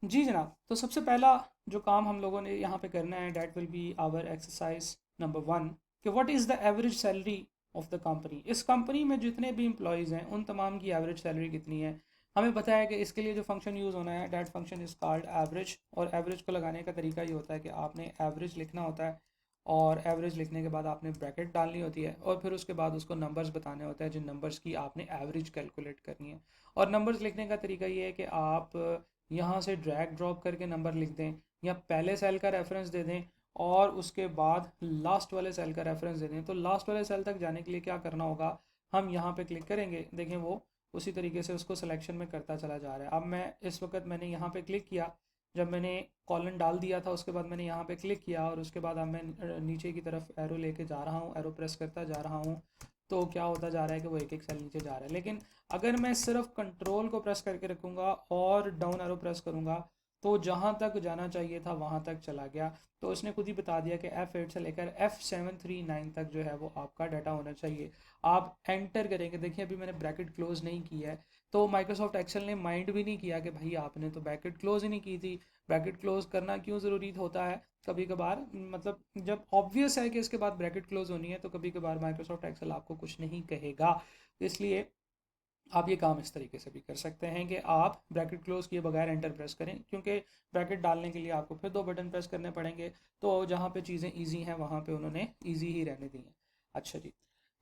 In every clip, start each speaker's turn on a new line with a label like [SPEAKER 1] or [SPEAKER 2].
[SPEAKER 1] जी जनाब, तो सबसे पहला जो काम हम लोगों ने यहाँ पे करना है, that will be our exercise number 1, कि what is the average salary of the company. इस कंपनी में जितने भी एम्प्लॉयज़ हैं उन तमाम की एवरेज सैलरी कितनी है। हमें पता है कि इसके लिए जो फंक्शन यूज़ होना है, that function is called average. और एवरेज को लगाने का तरीका ये होता है कि आपने एवरेज लिखना होता है, और एवरेज लिखने के बाद आपने ब्रैकेट डालनी होती है, और फिर उसके बाद उसको नंबर्स बताने होते हैं जिन नंबर्स की आपने एवरेज कैलकुलेट करनी है। और नंबर्स लिखने का तरीका ये है कि आप यहाँ से ड्रैग ड्रॉप करके नंबर लिख दें, या पहले सेल का रेफरेंस दे दें और उसके बाद लास्ट वाले सेल का रेफरेंस दे दें। तो लास्ट वाले सेल तक जाने के लिए क्या करना होगा, हम यहाँ पे क्लिक करेंगे, देखें वो उसी तरीके से उसको सिलेक्शन में करता चला जा रहा है। अब मैं इस वक्त मैंने यहाँ पे क्लिक किया, जब मैंने कॉलन डाल दिया था उसके बाद मैंने यहाँ पे क्लिक किया, और उसके बाद अब मैं नीचे की तरफ एरो लेके जा रहा हूँ, एरो प्रेस करता जा रहा हूँ। तो क्या होता जा रहा है कि वो एक एक सेल नीचे जा रहा है। लेकिन अगर मैं सिर्फ कंट्रोल को प्रेस करके रखूँगा और डाउन एरो प्रेस करूँगा, तो जहाँ तक जाना चाहिए था वहाँ तक चला गया। तो उसने खुद ही बता दिया कि F8 से लेकर F739 तक जो है वो आपका डाटा होना चाहिए। आप एंटर करेंगे, देखिए अभी मैंने ब्रैकेट क्लोज नहीं किया है, तो माइक्रोसॉफ्ट एक्सेल ने माइंड भी नहीं किया कि भाई आपने तो ब्रैकेट क्लोज ही नहीं की थी। ब्रैकेट क्लोज करना क्यों ज़रूरी होता है कभी कभार, मतलब जब ऑब्वियस है कि इसके बाद ब्रैकेट क्लोज होनी है, तो कभी कभार माइक्रोसॉफ्ट एक्सेल आपको कुछ नहीं कहेगा। इसलिए आप ये काम इस तरीके से भी कर सकते हैं कि आप ब्रैकेट क्लोज किए बगैर एंटर प्रेस करें, क्योंकि ब्रैकेट डालने के लिए आपको फिर दो बटन प्रेस करने पड़ेंगे। तो जहाँ पे चीज़ें इजी हैं वहाँ पे उन्होंने इजी ही रहने दी हैं। अच्छा जी,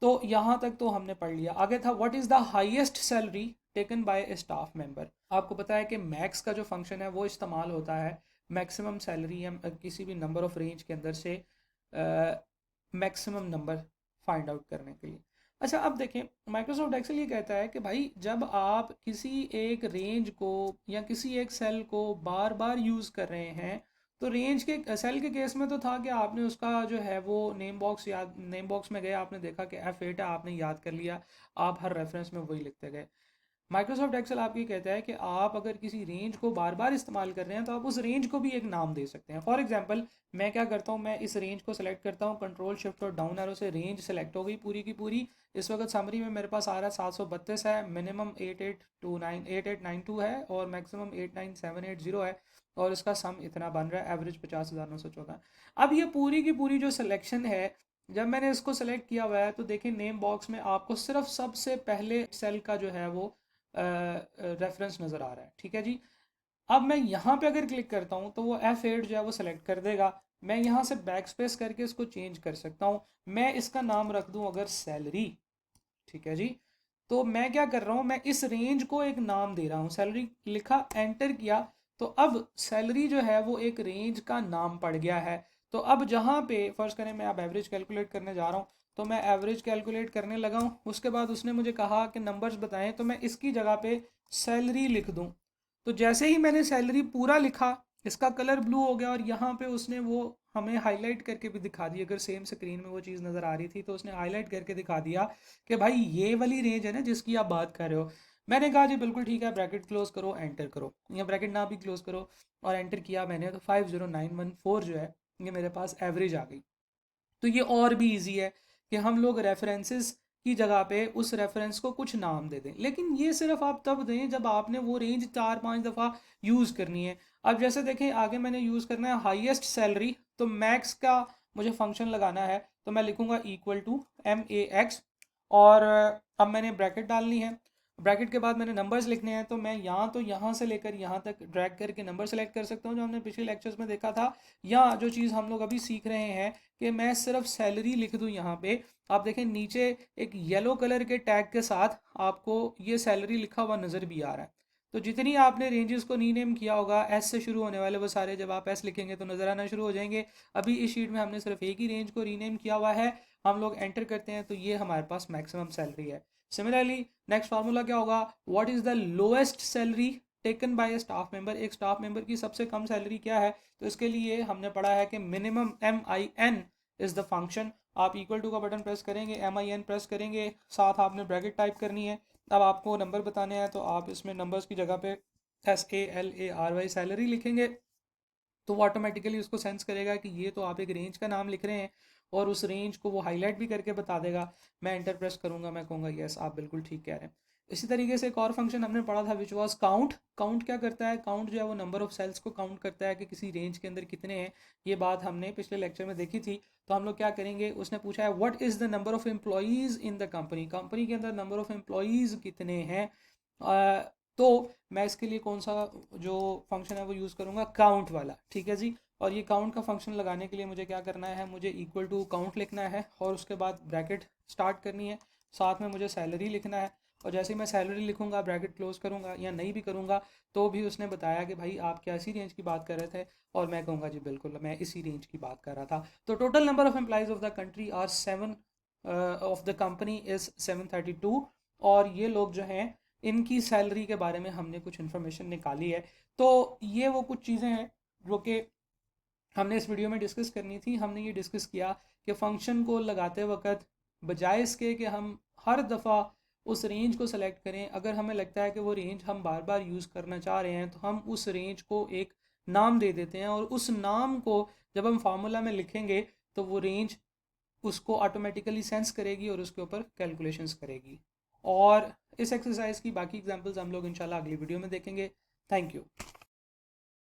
[SPEAKER 1] तो यहाँ तक तो हमने पढ़ लिया। आगे था what is the highest salary taken by A staff member. आपको पता है कि मैक्स का जो फंक्शन है वो इस्तेमाल होता है मैक्सिमम सैलरी या किसी भी नंबर ऑफ रेंज के अंदर से मैक्सिमम नंबर फाइंड आउट करने के लिए। अच्छा, अब देखें, माइक्रोसॉफ्ट एक्सेल ये कहता है कि भाई जब आप किसी एक रेंज को या किसी एक सेल को बार बार यूज़ कर रहे हैं, तो रेंज के सेल के केस में तो था कि आपने उसका जो है वो नेम बॉक्स में गए, आपने देखा कि F8 है, आपने याद कर लिया, आप हर रेफरेंस में वही लिखते गए। माइक्रोसॉफ्ट एक्सेल आपकी कहता है कि आप अगर किसी रेंज को बार बार इस्तेमाल कर रहे हैं तो आप उस रेंज को भी एक नाम दे सकते हैं। फॉर एग्जांपल, मैं क्या करता हूँ, मैं इस रेंज को सेलेक्ट करता हूँ, कंट्रोल शिफ्ट और डाउन एरो से रेंज सेलेक्ट हो गई पूरी की पूरी। इस वक्त समरी में मेरे पास आ रहा है 732 है, मिनिमम 8892 है, और मैक्सिमम 89780 है, और इसका सम इतना बन रहा है, एवरेज 50,914। अब ये पूरी की पूरी जो सिलेक्शन है, जब मैंने इसको सेलेक्ट किया हुआ है, तो देखिए नेम बॉक्स में आपको सिर्फ सबसे पहले सेल का जो है वो रेफरेंस नज़र आ रहा है। ठीक है जी। अब मैं यहाँ पे अगर क्लिक करता हूँ तो वो F8 जो है वो सेलेक्ट कर देगा। मैं यहाँ से बैक स्पेस करके इसको चेंज कर सकता हूँ। मैं इसका नाम रख दूँ अगर सैलरी। ठीक है जी। तो मैं क्या कर रहा हूँ, मैं इस रेंज को एक नाम दे रहा हूँ, सैलरी लिखा, एंटर किया, तो अब सैलरी जो है वो एक रेंज का नाम पड़ गया है। तो अब जहाँ पे फर्ज करें मैं अब एवरेज कैलकुलेट करने जा रहा हूँ, तो मैं एवरेज कैलकुलेट करने लगा हूँ, उसके बाद उसने मुझे कहा कि नंबर्स बताएं, तो मैं इसकी जगह पे सैलरी लिख दूँ। तो जैसे ही मैंने सैलरी पूरा लिखा, इसका कलर ब्लू हो गया, और यहाँ पे उसने वो हमें हाईलाइट करके भी दिखा दी। अगर सेम स्क्रीन में वो चीज़ नज़र आ रही थी तो उसने हाईलाइट करके दिखा दिया कि भाई ये वाली रेंज है ना जिसकी आप बात कर रहे हो। मैंने कहा जी बिल्कुल ठीक है, ब्रैकेट क्लोज करो, एंटर करो, या ब्रैकेट ना भी क्लोज करो, और एंटर किया मैंने, तो 50914 जो है ये मेरे पास एवरेज आ गई। तो ये और भी इजी है कि हम लोग रेफरेंसेस की जगह पे उस रेफरेंस को कुछ नाम दे दें, लेकिन ये सिर्फ आप तब दें जब आपने वो रेंज 4-5 दफ़ा यूज़ करनी है। अब जैसे देखें, आगे मैंने यूज़ करना है हाईएस्ट सैलरी, तो मैक्स का मुझे फंक्शन लगाना है, तो मैं लिखूँगा इक्वल टू MAX, और अब मैंने ब्रैकेट डालनी है। ब्रैकेट के बाद मैंने नंबर्स लिखने हैं, तो मैं यहाँ से लेकर यहाँ तक ड्रैग करके नंबर सेलेक्ट कर सकता हूँ, जो हमने पिछले लेक्चर्स में देखा था। या जो चीज़ हम लोग अभी सीख रहे हैं कि मैं सिर्फ सैलरी लिख दूं यहाँ पे। आप देखें नीचे एक येलो कलर के टैग के साथ आपको ये सैलरी लिखा हुआ नज़र भी आ रहा है। तो जितनी आपने रेंजेस को रीनेम किया होगा, एस से शुरू होने वाले वो सारे, जब आप एस लिखेंगे तो नज़र आना शुरू हो जाएंगे। अभी इस शीट में हमने सिर्फ एक ही रेंज को रीनेम किया हुआ है, हम लोग एंटर करते हैं तो ये हमारे पास मैक्सिमम सैलरी है। सिमिलरली नेक्स्ट फार्मूला क्या होगा, what is the lowest salary taken by A staff member. एक स्टाफ मेंबर की सबसे कम सैलरी क्या है, तो इसके लिए हमने पढ़ा है कि minimum MIN is the function. आप इक्वल टू का बटन प्रेस करेंगे, MIN प्रेस करेंगे, साथ आपने ब्रैकेट टाइप करनी है। अब आपको नंबर बताने हैं, तो आप इसमें नंबर्स की जगह पे SALARY सैलरी लिखेंगे, तो वो ऑटोमेटिकली उसको सेंस करेगा कि ये तो आप एक रेंज का नाम लिख रहे हैं, और उस रेंज को वो हाईलाइट भी करके बता देगा। मैं एंटर प्रेस करूंगा, मैं कहूँगा यस आप बिल्कुल ठीक कह रहे हैं। इसी तरीके से एक और फंक्शन हमने पढ़ा था विच वाज काउंट। काउंट क्या करता है? काउंट जो है वो नंबर ऑफ सेल्स को काउंट करता है कि किसी रेंज के अंदर कितने हैं। ये बात हमने पिछले लेक्चर में देखी थी। तो हम लोग क्या करेंगे, उसने पूछा है what is the number of employees in the company, company के अंदर नंबर ऑफ एम्प्लॉयज़ कितने हैं। तो मैं इसके लिए कौन सा जो फंक्शन है वो यूज़ करूँगा, काउंट वाला, ठीक है जी। और ये काउंट का फंक्शन लगाने के लिए मुझे क्या करना है, मुझे इक्वल टू काउंट लिखना है और उसके बाद ब्रैकेट स्टार्ट करनी है, साथ में मुझे सैलरी लिखना है। और जैसे ही मैं सैलरी लिखूंगा, ब्रैकेट क्लोज करूंगा या नहीं भी करूंगा तो भी उसने बताया कि भाई आप क्या इसी रेंज की बात कर रहे थे, और मैं कहूँगा जी बिल्कुल मैं इसी रेंज की बात कर रहा था। तो total number of employees of the country are 7, of the company is 732। और ये लोग जो हैं इनकी सैलरी के बारे में हमने कुछ इन्फॉर्मेशन निकाली है। तो ये वो कुछ चीज़ें हैं जो कि हमने इस वीडियो में डिस्कस करनी थी। हमने ये डिस्कस किया कि फ़ंक्शन को लगाते वक्त बजाय इसके कि हम हर दफ़ा उस रेंज को सेलेक्ट करें, अगर हमें लगता है कि वो रेंज हम बार बार यूज़ करना चाह रहे हैं तो हम उस रेंज को एक नाम दे देते हैं, और उस नाम को जब हम फार्मूला में लिखेंगे तो वो रेंज उसको ऑटोमेटिकली सेंस करेगी और उसके ऊपर कैलकुलेशंस करेगी। और इस एक्सरसाइज की बाकी एग्जांपल्स हम लोग इंशाल्लाह अगली वीडियो में देखेंगे। Thank you.